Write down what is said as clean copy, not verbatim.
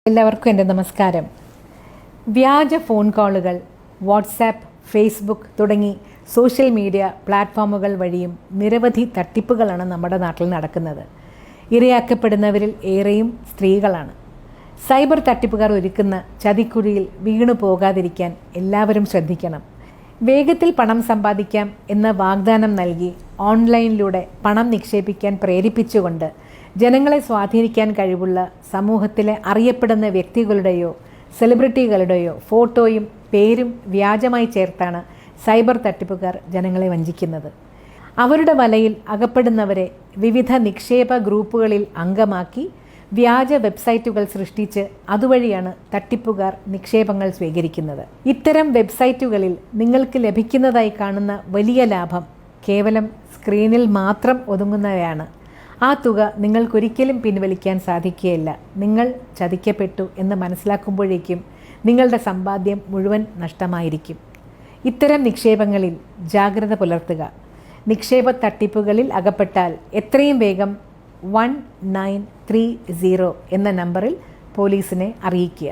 എല്ലാവർക്കും എൻ്റെ നമസ്കാരം. വ്യാജ ഫോൺ കോളുകൾ, വാട്സാപ്പ്, ഫേസ്ബുക്ക് തുടങ്ങി സോഷ്യൽ മീഡിയ പ്ലാറ്റ്ഫോമുകൾ വഴിയും നിരവധി തട്ടിപ്പുകളാണ് നമ്മുടെ നാട്ടിൽ നടക്കുന്നത്. ഇരയാക്കപ്പെടുന്നവരിൽ ഏറെയും സ്ത്രീകളാണ്. സൈബർ തട്ടിപ്പുകാർ ഒരുക്കുന്ന ചതിക്കുഴിയിൽ വീണു പോകാതിരിക്കാൻ എല്ലാവരും ശ്രദ്ധിക്കണം. വേഗത്തിൽ പണം സമ്പാദിക്കാം എന്ന വാഗ്ദാനം നൽകി ഓൺലൈനിലൂടെ പണം നിക്ഷേപിക്കാൻ പ്രേരിപ്പിച്ചുകൊണ്ട് ജനങ്ങളെ സ്വാധീനിക്കാൻ കഴിവുള്ള സമൂഹത്തിലെ അറിയപ്പെടുന്ന വ്യക്തികളുടെയോ സെലിബ്രിറ്റികളുടെയോ ഫോട്ടോയും പേരും വ്യാജമായി ചേർത്താണ് സൈബർ തട്ടിപ്പുകാർ ജനങ്ങളെ വഞ്ചിക്കുന്നത്. അവരുടെ വലയിൽ അകപ്പെടുന്നവരെ വിവിധ നിക്ഷേപ ഗ്രൂപ്പുകളിൽ അംഗമാക്കി വ്യാജ വെബ്സൈറ്റുകൾ സൃഷ്ടിച്ച് അതുവഴിയാണ് തട്ടിപ്പുകാർ നിക്ഷേപങ്ങൾ സ്വീകരിക്കുന്നത്. ഇത്തരം വെബ്സൈറ്റുകളിൽ നിങ്ങൾക്ക് ലഭിക്കുന്നതായി കാണുന്ന വലിയ ലാഭം കേവലം സ്ക്രീനിൽ മാത്രം ഒതുങ്ങുന്നവയാണ്. ആ തുക നിങ്ങൾക്കൊരിക്കലും പിൻവലിക്കാൻ സാധിക്കുകയില്ല. നിങ്ങൾ ചതിക്കപ്പെട്ടു എന്ന് മനസ്സിലാക്കുമ്പോഴേക്കും നിങ്ങളുടെ സമ്പാദ്യം മുഴുവൻ നഷ്ടമായിരിക്കും. ഇത്തരം നിക്ഷേപങ്ങളിൽ ജാഗ്രത പുലർത്തുക. നിക്ഷേപ തട്ടിപ്പുകളിൽ അകപ്പെട്ടാൽ എത്രയും വേഗം 1930 എന്ന നമ്പറിൽ പോലീസിനെ അറിയിക്കുക.